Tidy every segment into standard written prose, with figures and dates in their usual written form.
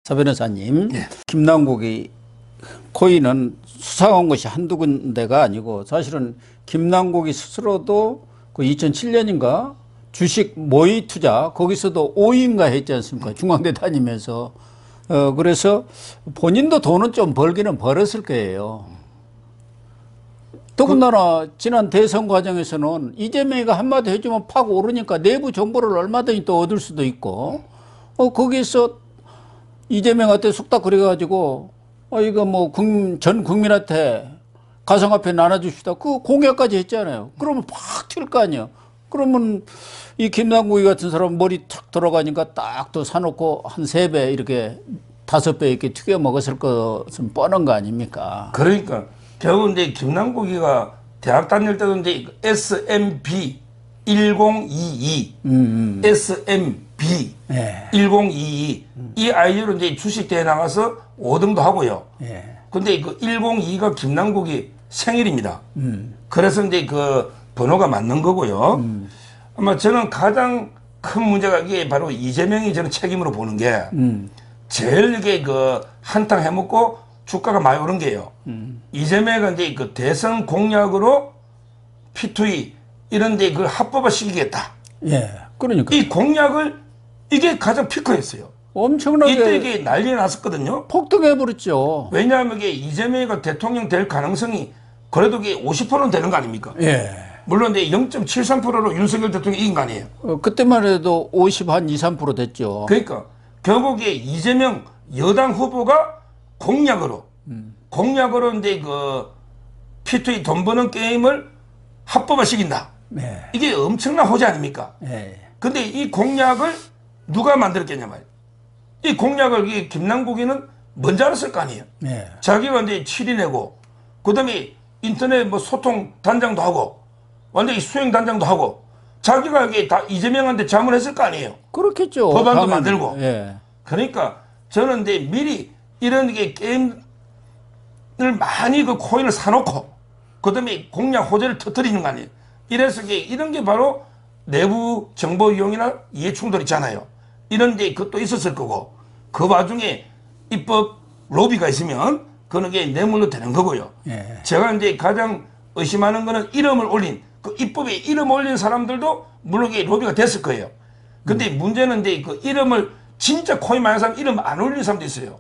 서 변호사님, 예. 김남국이 코인은 수사한 것이 한두 군데가 아니고 사실은 김남국이 스스로도 그 2007년인가 주식 모의 투자 거기서도 5위인가 했지 않습니까? 중앙대 다니면서. 그래서 본인도 돈은 좀 벌기는 벌었을 거예요. 더군다나 지난 대선 과정에서는 이재명이가 한마디 해주면 팍 오르니까 내부 정보를 얼마든지 또 얻을 수도 있고, 거기서 이재명한테 쑥딱 그래가지고, 이거 뭐 전 국민한테 가상화폐 나눠줍시다. 그 공약까지 했잖아요. 그러면 팍 튈 거 아니에요. 그러면 이 김남국이 같은 사람 머리 탁 들어가니까 딱 또 사놓고 한 3배 이렇게 5배 이렇게 튀겨 먹었을 것은 뻔한 거 아닙니까? 그러니까 결국 이제 김남국이가 대학 다닐 때도 이제 SMP 1022, SMP 예. 1022 이 아이디어로 이제 주식대회 나가서 5등도 하고요. 예. 근데 그 102가 김남국이 생일입니다. 그래서 이제 그 번호가 맞는 거고요. 아마 저는 가장 큰 문제가 이게 바로 이재명이 저는 책임으로 보는 게 제일 이게 그 한탕 해먹고 주가가 많이 오른 게요. 이재명이 이제 그 대선 공약으로 P2E 이런 데 그 합법화 시키겠다. 예. 그러니까. 이 공약을 이게 가장 피크였어요. 엄청나게. 이때 이게 난리 났었거든요. 폭등해버렸죠. 왜냐하면 이게 이재명이가 대통령 될 가능성이 그래도 이게 50%는 되는 거 아닙니까? 예. 물론 이제 0.73%로 윤석열 대통령이 이긴 거 아니에요. 그때만 해도 50 한 2, 3% 됐죠. 그러니까 결국에 이재명 여당 후보가 공약으로 이제 그 P2E 돈 버는 게임을 합법화 시킨다. 네. 이게 엄청난 호재 아닙니까? 예. 근데 이 공약을 누가 만들었겠냐 말이에요. 이 공약을 이 김남국이는 먼저 알았을 거 아니에요. 예. 자기가 이제 7위 내고, 그 다음에 인터넷 뭐 소통 단장도 하고, 완전히 수행 단장도 하고, 자기가 이게 다 이재명한테 자문했을 거 아니에요. 그렇겠죠. 법안도 당연히. 만들고. 예. 그러니까 저는 이제 미리 이런 게 게임을 많이 그 코인을 사놓고, 그 다음에 공약 호재를 터뜨리는 거 아니에요. 이래서 이런 게 바로 내부 정보 이용이나 이해 충돌 있잖아요. 이런 데 그것도 있었을 거고, 그 와중에 입법 로비가 있으면 그런 게 뇌물로 되는 거고요. 예. 제가 이제 가장 의심하는 거는 이름을 올린, 그 입법에 이름 올린 사람들도 물론 이게 로비가 됐을 거예요. 근데 문제는 이제 그 이름을 진짜 코인 많은 사람 이름 안 올리는 사람도 있어요.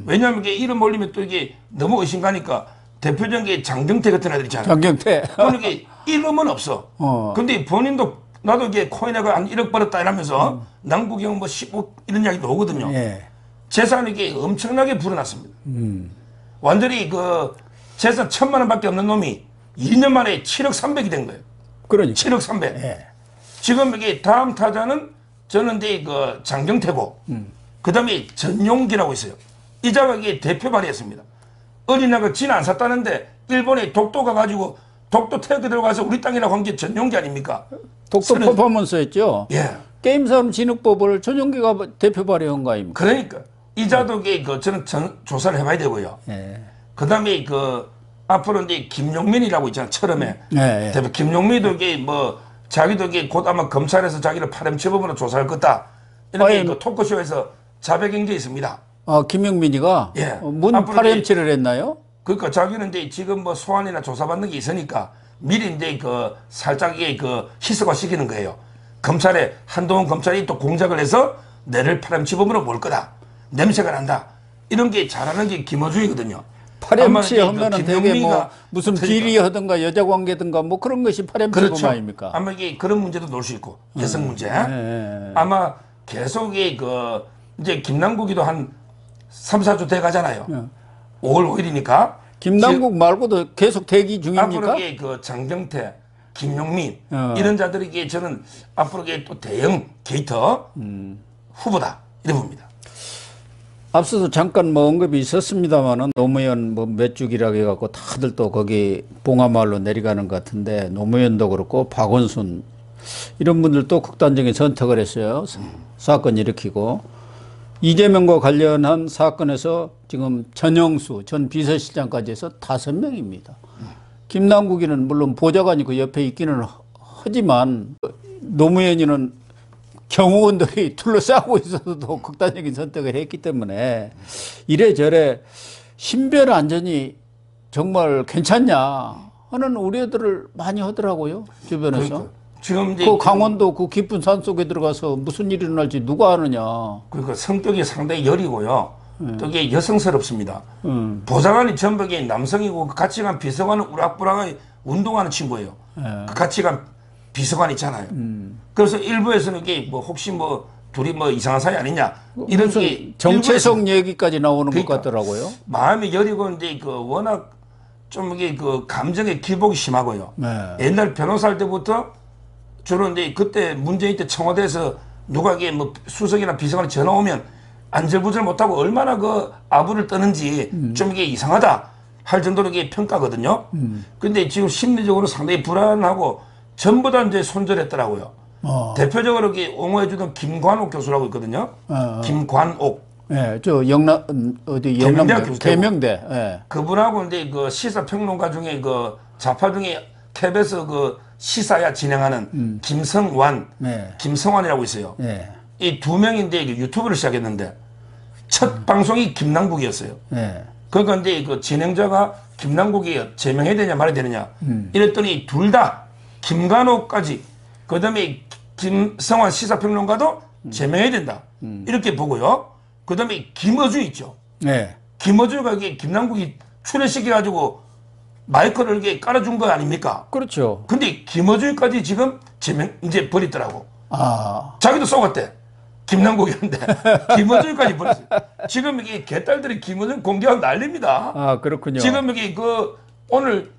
왜냐하면 이게 이름 올리면 또 이게 너무 의심 가니까 대표적인 게 장경태 같은 애들 있잖아요. 장경태. 그러니까 이름은 없어. 어. 근데 본인도 나도 이게 코인에가 한 1억 벌었다 이러면서 남국이 형 뭐 10억 이런 이야기 나오거든요. 예. 재산이 이게 엄청나게 불어났습니다. 완전히 그 재산 1,000만 원밖에 없는 놈이 2년 만에 7억 3백이 된 거예요. 그러니까. 7억 3백. 예. 지금 이게 다음 타자는 저는 이제 그 장경태고, 그 다음에 전용기라고 있어요. 이자가 이게 대표 발의했습니다. 어린애가 진 안 샀다는데 일본에 독도 가가지고 독도 태극기 들어가서 우리 땅이라고 한 게 전용기 아닙니까? 독도 퍼포먼스였죠. 예. 게임산 진흥법을 전용기가 대표 발의한 거 아닙니까? 그러니까 이자도 이게 그 저는 조사를 해봐야 되고요. 예. 그 다음에 그 앞으로 이제 김용민이라고 있잖아, 처음에. 예. 대표 김용민도 이게 뭐 자기도 이게 곧 아마 검찰에서 자기를 파렴치범으로 조사할 거다. 이렇게 그 토크쇼에서 자백한 게 있습니다. 아, 김용민이가? 예. 문 앞으로 파렴치를 했나요? 그러니까 자기는 이제 지금 뭐 소환이나 조사받는 게 있으니까 미리 이제 그 살짝 이게 그 희석화 시키는 거예요. 검찰에, 한동훈 검찰이 또 공작을 해서 내를 파렴치범으로 몰 거다. 냄새가 난다. 이런 게 잘하는 게 김어준이거든요. 파렴치 하면은 되게 뭐 무슨 그러니까. 비리 하든가 여자 관계든가 뭐 그런 것이 파렴치범 그렇죠. 아닙니까? 아마 이게 그런 문제도 놓을 수 있고, 여성 문제. 예. 아마 계속 그 이제 김남국이도 한 3, 4주 돼 가잖아요. 5월 5일이니까. 김남국 말고도 계속 대기 중입니까? 앞으로 이게 그 장경태, 김용민 이런 자들이 이게 저는 앞으로 이게 또 대형 게이터 후보다 이래 봅니다. 앞서도 잠깐 뭐 언급이 있었습니다만은 노무현 뭐 몇 주기라고 해갖고 다들 또 거기 봉하마을로 내려가는 것 같은데 노무현도 그렇고 박원순 이런 분들도 극단적인 선택을 했어요. 사건 일으키고 이재명과 관련한 사건에서 지금 전영수 전 비서실장까지 해서 5명입니다. 김남국이는 물론 보좌관이 그 옆에 있기는 하지만 노무현이는 경호원들이 둘러싸고 있어서도 극단적인 선택을 했기 때문에 이래저래 신변 안전이 정말 괜찮냐 하는 우려들을 많이 하더라고요, 주변에서. 그러니까 지금 이제 그 강원도 그 깊은 산 속에 들어가서 무슨 일이 일어날지 누가 아느냐. 그러니까 성격이 상당히 여리고요. 또 이게 여성스럽습니다. 보좌관이 전부 게 남성이고 그 가치관 비서관은 우락부락하게 운동하는 친구예요. 그 가치관 비서관 있잖아요. 그래서 일부에서는 이게 뭐 혹시 뭐 둘이 뭐 이상한 사이 아니냐 이런 게 정체성 얘기까지 나오는 그러니까 것 같더라고요. 마음이 여리고 이제 그 워낙 좀 이게 그 감정의 기복이 심하고요. 네. 옛날 변호사 할 때부터 주로 이제 그때 문재인 때 청와대에서 누가 이게 뭐 수석이나 비서관이 전화 오면 안절부절 못하고 얼마나 그 아부를 떠는지 좀 이게 이상하다 할 정도로 이게 평가거든요. 근데 지금 심리적으로 상당히 불안하고 전부 다 이제 손절했더라고요. 대표적으로 이렇게 옹호해주던 김관옥 교수라고 있거든요. 김관옥. 예, 저 영남 어디 계명대학 영남대 교수. 계명대. 예. 그분하고 이제 그 시사평론가 중에 그 좌파 중에 KBS 그 시사야 진행하는 김성완, 네. 김성완이라고 있어요. 예. 이 두 명인데 유튜브를 시작했는데 첫 방송이 김남국이었어요. 예. 그러니까 이제 그 진행자가 김남국이 제명해야 되냐 말아야 되느냐 이랬더니 둘 다 김관옥까지 그다음에 김성완 시사평론가도 제명해야 된다 이렇게 보고요. 그다음에 김어주 있죠. 예. 김어주가 이게 김남국이 출연시켜가지고 마이크를 이렇게 깔아준 거 아닙니까? 그렇죠. 근데 김어준까지 지금 제명 이제 버리더라고. 아. 자기도 쏘갔대. 김남국이었는데 김어준까지 버렸어요. 지금 이게 개딸들이 김어준 공개하고 난립니다. 아, 그렇군요. 지금 여기 그 오늘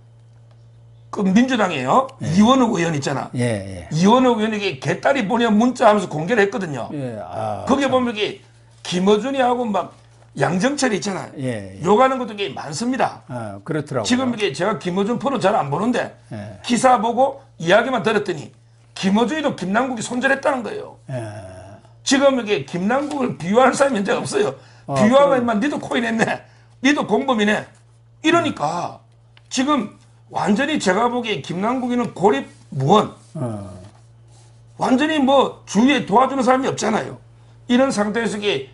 그 민주당이에요. 이원욱 의원 있잖아. 예, 예. 이원욱 의원에게 개딸이 보낸 문자 하면서 공개를 했거든요. 예. 아. 거기에 보면 이게 김어준이하고 막 양정철이 있잖아요. 예, 예. 욕하는 것도 꽤 많습니다. 아, 그렇더라고요. 지금 이게 제가 김어준 프로 잘 안 보는데 예. 기사 보고 이야기만 들었더니 김어준이도 김남국이 손절했다는 거예요. 예. 지금 이게 김남국을 비유하는 사람이 현재 없어요. 비유하면 만 니도 코인 했네. 니도 공범이네. 이러니까 지금 완전히 제가 보기에 김남국이는 고립 무원. 완전히 뭐 주위에 도와주는 사람이 없잖아요. 이런 상태에서 이게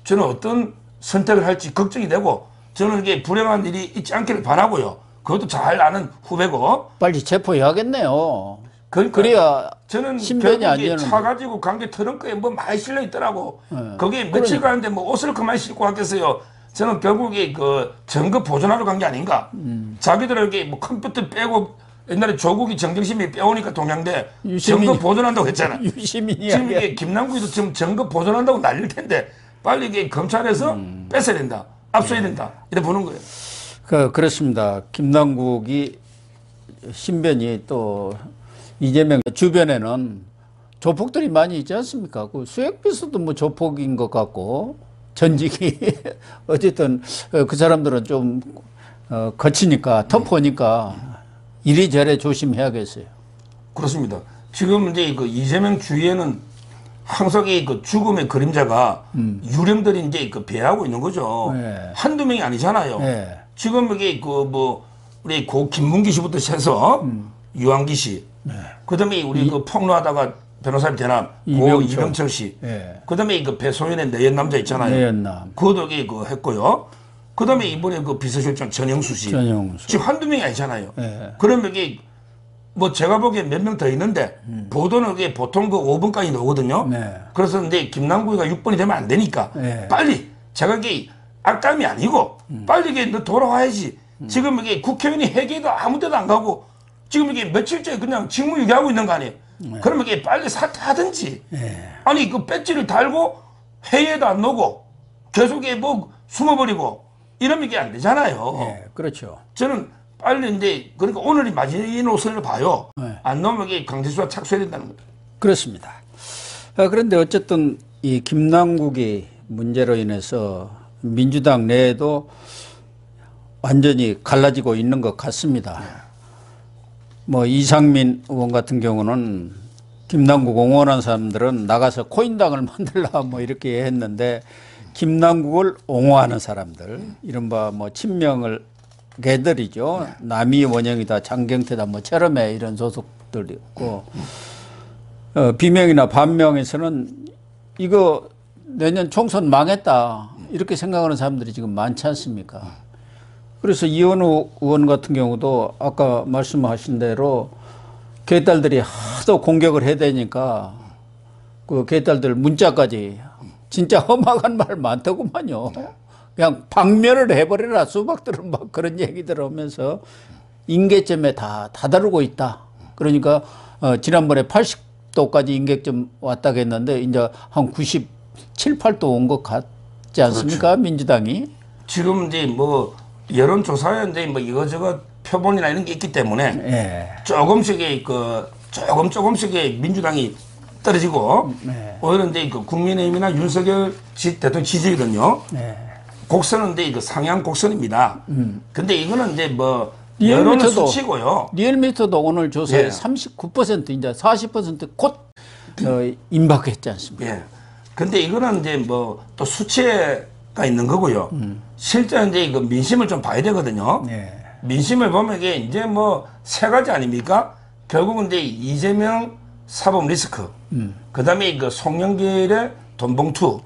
저는 어떤 선택을 할지 걱정이 되고 저는 이게 불행한 일이 있지 않기를 바라고요. 그것도 잘 아는 후배고. 빨리 체포해야겠네요. 그러니까 그래야 저는 신변이 안 결국에 되는데. 차 가지고 간 게 트렁크에 뭐 많이 실려 있더라고. 거기에 며칠 가는데 뭐 옷을 그만 신고 왔겠어요. 저는 결국에 그 증거 보존하러 간 게 아닌가. 자기들에게 뭐 컴퓨터 빼고 옛날에 조국이 정경심이 빼오니까 동양대 유시민이- 증거 보존한다고 했잖아. 유시민이 지금 아니야. 이게 김남국이도 지금 증거 보존한다고 난릴 텐데 빨리 이게 검찰에서 뺏어야 된다. 압수해야 된다. 이렇게 보는 거예요. 그렇습니다. 김남국이 신변이 또 이재명 주변에는 조폭들이 많이 있지 않습니까? 그 수액비서도 뭐 조폭인 것 같고 전직이 어쨌든 그 사람들은 좀 거치니까 터프니까 이리저리 조심해야겠어요. 그렇습니다. 지금 이제 그 이재명 주위에는 항상 그 죽음의 그림자가 유령들이 이제 그 배하고 있는 거죠. 네. 한두 명이 아니잖아요. 네. 지금 이게 그 뭐 우리 고 김문기 씨부터 해서 유한기 씨, 그다음에 우리 그 폭로하다가 변호사님 되나 고 이병철 씨, 네. 그다음에 그 배소연의 내연 남자 있잖아요. 내연남. 그것도 이게 그 했고요. 그다음에 이번에 그 비서실장 전영수 씨, 전영수. 지금 한두 명이 아니잖아요. 네. 그러면 이게 뭐 제가 보기엔 몇 명 더 있는데 보도는 이게 보통 그 5분까지 나오거든요. 네. 그래서 이제 김남국이가 6번이 되면 안 되니까 네. 빨리 제가 이게 악담이 아니고 빨리 이게 너 돌아와야지. 지금 이게 국회의원이 회계도 아무 데도 안 가고 지금 이게 며칠째 그냥 직무유기하고 있는 거 아니에요. 그러면 이게 빨리 사퇴하든지. 아니 그 배지를 달고 회의에도 안 오고 계속 이게 뭐 숨어버리고 이러면 이게 안 되잖아요. 네, 그렇죠. 저는 빨리 이제 그러니까 오늘이 마지노선을 봐요. 네. 안 나오면 이게 강제수사 착수해야 된다는 거예요. 그렇습니다. 그런데 어쨌든 이 김남국이 문제로 인해서 민주당 내에도 완전히 갈라지고 있는 것 같습니다. 뭐 이상민 의원 같은 경우는 김남국 옹호하는 사람들은 나가서 코인당을 만들라 뭐 이렇게 했는데 김남국을 옹호하는 사람들 이른바 뭐 친명을 개들이죠. 남이 원영이다 장경태다 뭐 체럼에 이런 소속들이 있고 비명이나 반명에서는 이거 내년 총선 망했다 이렇게 생각하는 사람들이 지금 많지 않습니까? 그래서 이현우 의원 같은 경우도 아까 말씀하신 대로 개딸들이 하도 공격을 해야 되니까 그 개딸들 문자까지 진짜 험악한 말 많더구만요. 그냥 박멸을 해버려라 수박들은 막 그런 얘기들 하면서 임계점에 다 다다르고 있다. 그러니까 지난번에 80도까지 임계점 왔다고 했는데 이제 한 97, 8도 온 것 같지 않습니까? 그렇죠. 민주당이. 지금 이제 뭐 여론조사인데 뭐 이거저거 표본이나 이런 게 있기 때문에 예. 조금씩의 조금씩의 민주당이 떨어지고 오히려 이제 그 국민의힘이나 윤석열 대통령 지지거든요. 곡선은 이제 그 상향 곡선입니다. 근데 이거는 이제 뭐 여론은 수치고요. 리얼미터도 오늘 조사에 39% 이제 40% 임박했지 않습니까? 예. 근데 이거는 이제 뭐 또 수치가 있는 거고요. 실제 이제 이거 민심을 좀 봐야 되거든요. 민심을 보면 이게 이제 뭐 세 가지 아닙니까? 결국은 이제 이재명 사법 리스크, 그다음에 그 송영길의 돈봉투,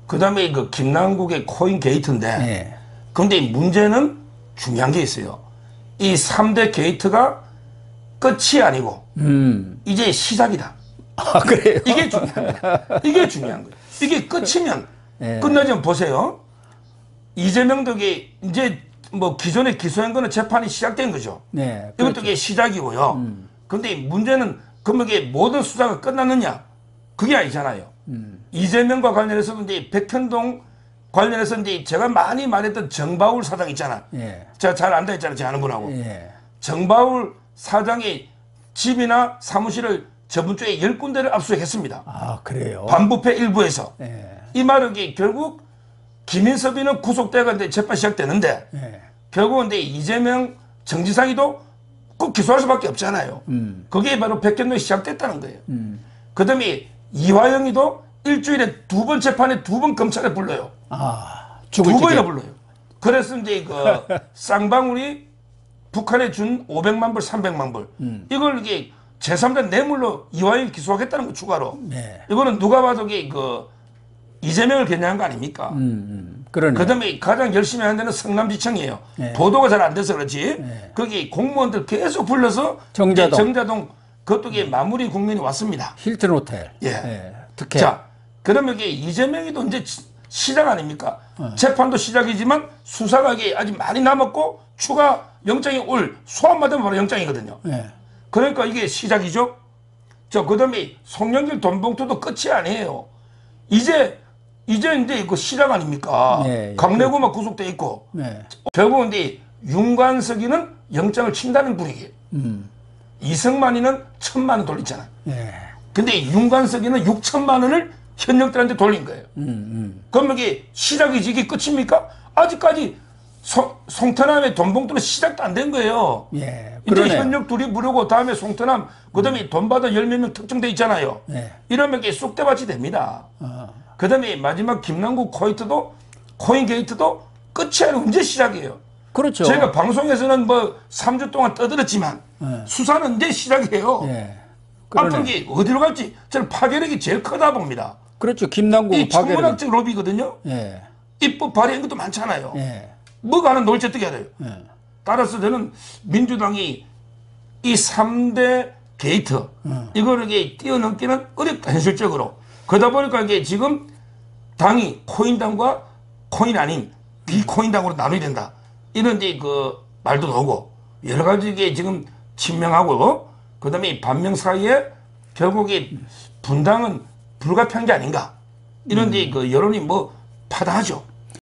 그다음에 그 김남국의 코인 게이트인데, 그런데 문제는 중요한 게 있어요. 이 3대 게이트가 끝이 아니고 이제 시작이다. 아, 그래요? 이게 중요합니다. 이게 중요한 거예요. 이게 끝이면 끝나지 보세요. 이재명 덕에 이제 뭐 기존에 기소한 거는 재판이 시작된 거죠. 네, 이것도 그렇죠. 이게 시작이고요. 근데 문제는 그러면 이게 모든 수사가 끝났느냐? 그게 아니잖아요. 이재명과 관련해서도 이제 백현동 관련해서 이제 제가 많이 말했던 정바울 사장 있잖아. 제가 잘 안다 했잖아요. 제 아는 분하고. 정바울 사장의 집이나 사무실을 저번 주에 10군데를 압수했습니다. 아, 그래요? 반부패 일부에서. 이 말은 결국 김인섭이는 구속돼가 이제 재판 시작되는데 결국은 이제 이재명 정지상이도 꼭 기소할 수밖에 없잖아요. 그게 바로 백현동이 시작됐다는 거예요. 그다음에 이화영이도 일주일에 2번 재판에 2번 검찰에 불러요. 아, 2번이나 불러요. 그래서 이제 그 쌍방울이 북한에 준 500만 불, 300만 불. 이걸 이게 제3자 뇌물로 이화영이 기소하겠다는 거 추가로. 이거는 누가 봐도 그 이재명을 겨냥한 거 아닙니까? 그다음에 가장 열심히 하는 데는 성남지청이에요. 보도가 잘 안 돼서 그렇지. 거기 공무원들 계속 불러서 정자동 그것도 마무리 국면이 왔습니다. 힐튼 호텔. 특혜. 자, 그러면 이재명이도 이제 시작 아닙니까? 재판도 시작이지만 수사가 아직 많이 남았고 추가 영장이 올 소환받으면 바로 영장이거든요. 그러니까 이게 시작이죠. 자, 그다음에 송영길 돈봉투도 끝이 아니에요. 이제 그 시작 아닙니까? 강내구만 구속돼 있고 결국은 이제 윤관석이는 영장을 친다는 분위기예요. 이승만이는 1,000만 원 돌렸잖아. 근데 윤관석이는 6천만 원을 현역들한테 돌린 거예요. 그러면 이게 시작이지 이게 끝입니까? 아직까지 송태남의 돈봉투는 시작도 안 된 거예요. 이제 현역 둘이 부르고 다음에 송태남 그다음에 돈 받아 10몇 명 특정돼 있잖아요. 이러면 이게 쑥대밭이 됩니다. 그다음에 마지막 김남국 코인 게이트도 끝이 아니라 언제 시작이에요. 그렇죠. 저희가 방송에서는 뭐 3주 동안 떠들었지만 수사는 이제 시작이에요. 앞으로 이게 어디로 갈지 저는 파괴력이 제일 크다 봅니다. 그렇죠. 김남국 이 천문학적 로비거든요. 입법 발의한 것도 많잖아요. 뭐가 하나 놓을지 어떻게 해야 돼요. 따라서 저는 민주당이 이 3대 게이트 이거를 뛰어넘기는 어렵다 현실적으로. 그러다 보니까 이게 지금 당이 코인당과 코인 아닌 비코인당으로 나눠야 된다. 이런 이제 그 말도 나오고 여러 가지 이게 지금 친명하고 그다음에 반명 사이에 결국에 분당은 불가피한 게 아닌가. 이런 이제 그 여론이 뭐 파다하죠.